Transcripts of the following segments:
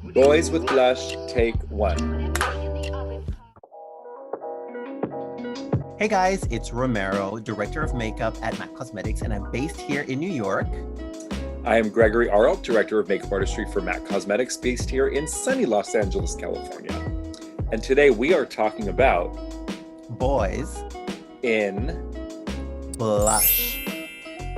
Boys with Blush, take one. Hey guys, it's Romero, Director of Makeup at MAC Cosmetics, and I'm based here in New York. I am Gregory Arlt, Director of Makeup Artistry for MAC Cosmetics, based here in sunny Los Angeles, California. And today we are talking about Boys in Blush.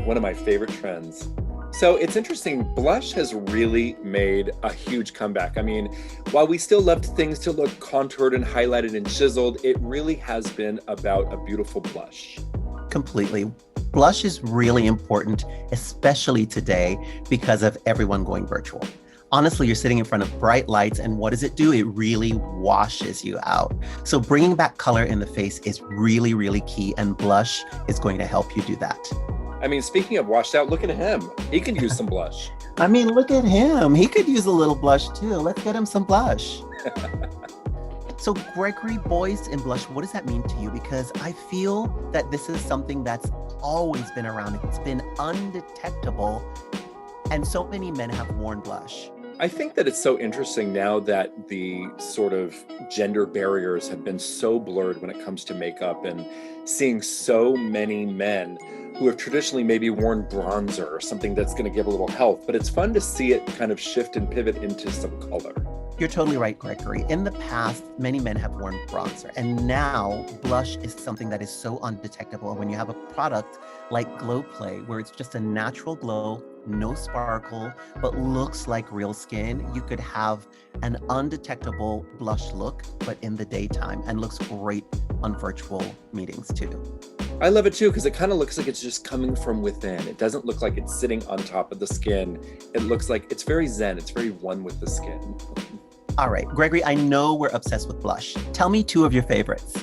One of my favorite trends. So it's interesting, blush has really made a huge comeback. I mean, while we still loved things to look contoured and highlighted and chiseled, it really has been about a beautiful blush. Completely. Blush is really important, especially today because of everyone going virtual. Honestly, you're sitting in front of bright lights, and what does it do? It really washes you out. So bringing back color in the face is really, really key, and blush is going to help you do that. I mean, speaking of washed out, look at him. He can use some blush. I mean, look at him. He could use a little blush too. Let's get him some blush. So Gregory, boys in blush, what does that mean to you? Because I feel that this is something that's always been around. It's been undetectable, and so many men have worn blush. I think that it's so interesting now that the sort of gender barriers have been so blurred when it comes to makeup, and seeing so many men who have traditionally maybe worn bronzer or something that's going to give a little health, but it's fun to see it kind of shift and pivot into some color. You're totally right, Gregory. In the past, many men have worn bronzer, and now blush is something that is so undetectable. And when you have a product like Glow Play, where it's just a natural glow, no sparkle, but looks like real skin, you could have an undetectable blush look, but in the daytime, and looks great on virtual meetings too. I love it too, because it kind of looks like it's just coming from within. It doesn't look like it's sitting on top of the skin. It looks like it's very zen. It's very one with the skin. All right, Gregory, I know we're obsessed with blush. Tell me two of your favorites.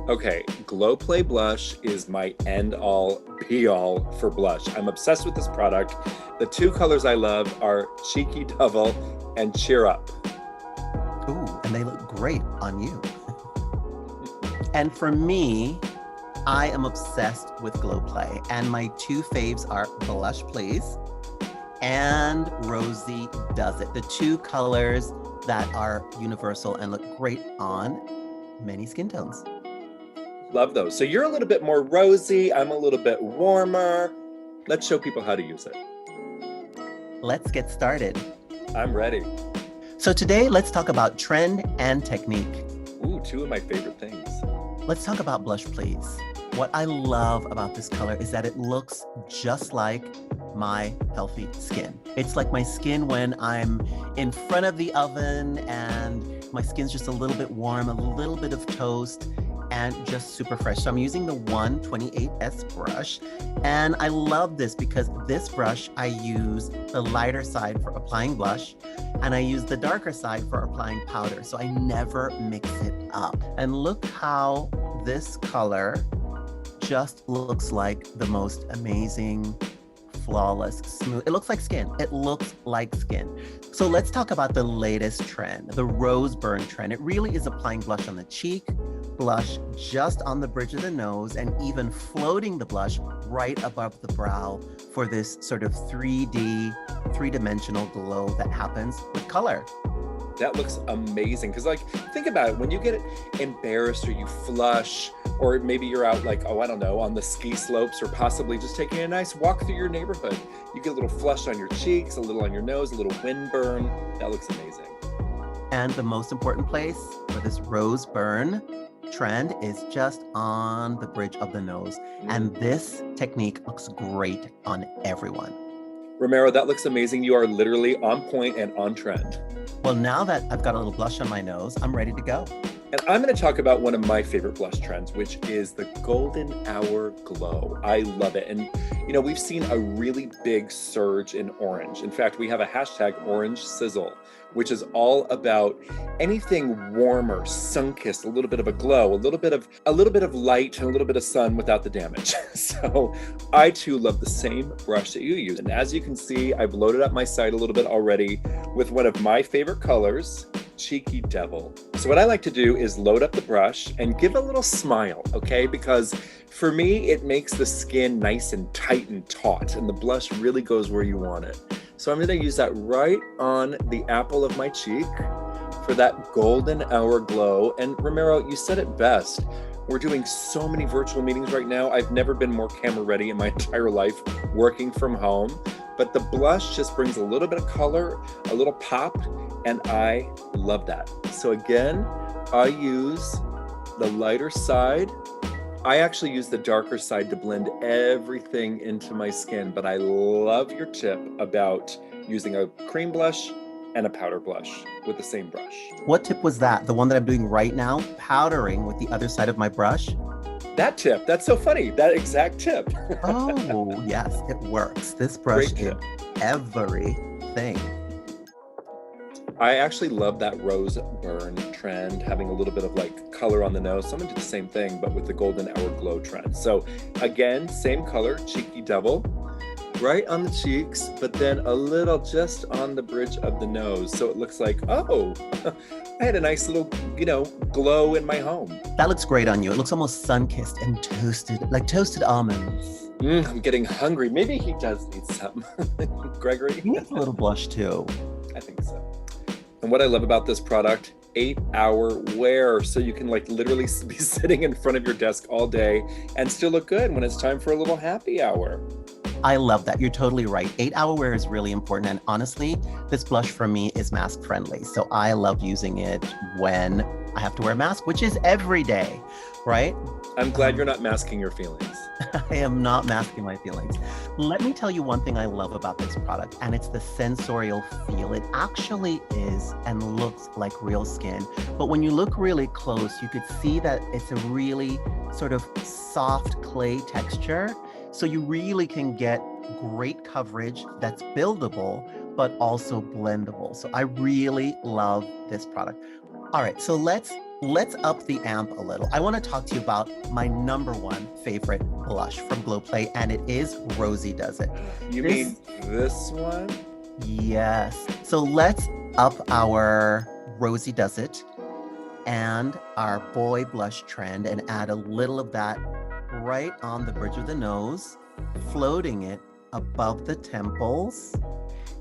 Okay, Glow Play Blush is my end-all, be-all for blush. I'm obsessed with this product. The two colors I love are Cheeky Devil and Cheer Up. Ooh, and they look great on you. And for me, I am obsessed with Glow Play, and my two faves are Blush Please and Rosy Does It. The two colors that are universal and look great on many skin tones. Love those. So you're a little bit more rosy. I'm a little bit warmer. Let's show people how to use it. Let's get started. I'm ready. So today, let's talk about trend and technique. Ooh, two of my favorite things. Let's talk about Blush Please. What I love about this color is that it looks just like my healthy skin. It's like my skin when I'm in front of the oven and my skin's just a little bit warm, a little bit of toast, and just super fresh. So I'm using the 128S brush, and I love this because this brush, I use the lighter side for applying blush, and I use the darker side for applying powder. So I never mix it up. And look how this color just looks like the most amazing, flawless, smooth. It looks like skin. It looks like skin. So let's talk about the latest trend, the ROSEBURN trend. It really is applying blush on the cheek, blush just on the bridge of the nose, and even floating the blush right above the brow for this sort of 3D, three-dimensional glow that happens with color. That looks amazing. Because, like, think about it. When you get embarrassed or you flush, or maybe you're out, like, oh, I don't know, on the ski slopes, or possibly just taking a nice walk through your neighborhood, you get a little flush on your cheeks, a little on your nose, a little windburn. That looks amazing. And the most important place for this ROSEBURN trend is just on the bridge of the nose. And this technique looks great on everyone. Romero, that looks amazing. You are literally on point and on trend. Well, now that I've got a little blush on my nose, I'm ready to go. And I'm going to talk about one of my favorite blush trends, which is the golden hour glow. I love it. And, you know, we've seen a really big surge in orange. In fact, we have a hashtag Orange Sizzle, which is all about anything warmer, sun-kissed, a little bit of a glow, a little bit of light and a little bit of sun without the damage. So I too love the same brush that you use. And as you can see, I've loaded up my site a little bit already with one of my favorite colors, Cheeky Devil. So what I like to do is load up the brush and give a little smile, okay? Because for me, it makes the skin nice and tight and taut, and the blush really goes where you want it. So I'm gonna use that right on the apple of my cheek for that golden hour glow. And Romero, you said it best. We're doing so many virtual meetings right now. I've never been more camera ready in my entire life working from home. But the blush just brings a little bit of color, a little pop, and I love that. So again, I use the lighter side. I actually use the darker side to blend everything into my skin, but I love your tip about using a cream blush and a powder blush with the same brush. What tip was that? The one that I'm doing right now, powdering with the other side of my brush? That tip, that's so funny, that exact tip. Oh, yes, it works. This brush Great is tip. everything. I actually love that rose burn trend, having a little bit of like color on the nose. So I'm gonna do the same thing, but with the golden hour glow trend. So again, same color, cheeky devil, right on the cheeks, but then a little just on the bridge of the nose. So it looks like, oh, I had a nice little, glow in my home. That looks great on you. It looks almost sun-kissed and toasted, like toasted almonds. I'm getting hungry. Maybe he does need some. Gregory? He needs a little blush too. I think so. And what I love about this product, 8-hour wear. So you can like literally be sitting in front of your desk all day and still look good when it's time for a little happy hour. I love that. You're totally right. 8-hour wear is really important. And honestly, this blush for me is mask friendly. So I love using it when I have to wear a mask, which is every day, right? I'm glad you're not masking your feelings. I am not masking my feelings. Let me tell you one thing I love about this product, and it's the sensorial feel. It actually is and looks like real skin. But when you look really close, you could see that it's a really sort of soft clay texture. So you really can get great coverage that's buildable, but also blendable. So I really love this product. All right, so let's up the amp a little. I want to talk to you about my #1 favorite blush from Glow Play, and it is ROSY Does It. You mean this one? Yes. So let's up our ROSY Does It and our boy blush trend and add a little of that right on the bridge of the nose, floating it above the temples,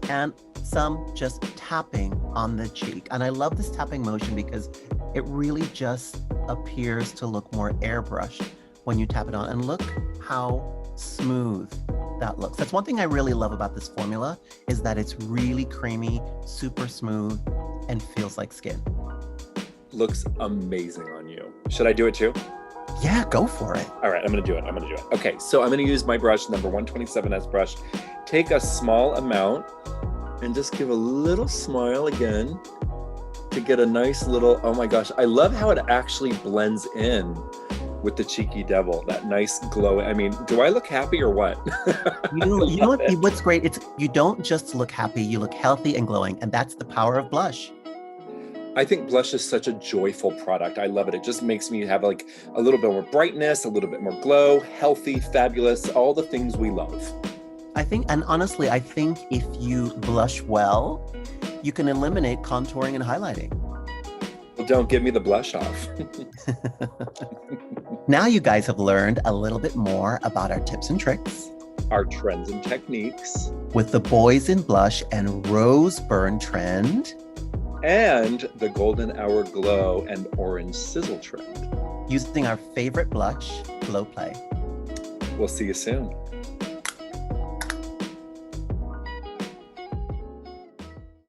and some just tapping on the cheek. And I love this tapping motion because it really just appears to look more airbrushed when you tap it on. And look how smooth that looks. That's one thing I really love about this formula, is that it's really creamy, super smooth, and feels like skin. Looks amazing on you. Should I do it too? Yeah, go for it. All right, I'm gonna do it. Okay, so I'm gonna use my brush, number 127S brush. Take a small amount and just give a little smile again to get a nice little, oh my gosh, I love how it actually blends in with the cheeky devil, that nice glow. I mean, do I look happy or what? You know what's great? It's you don't just look happy, you look healthy and glowing, and that's the power of blush. I think blush is such a joyful product. I love it. It just makes me have like a little bit more brightness, a little bit more glow, healthy, fabulous, all the things we love. I think if you blush well, you can eliminate contouring and highlighting. Well, don't give me the blush off. Now you guys have learned a little bit more about our tips and tricks, Our trends and techniques, with the boys in blush and rose burn trend, and the golden hour glow and orange sizzle trend. using our favorite blush, Glow Play. We'll see you soon.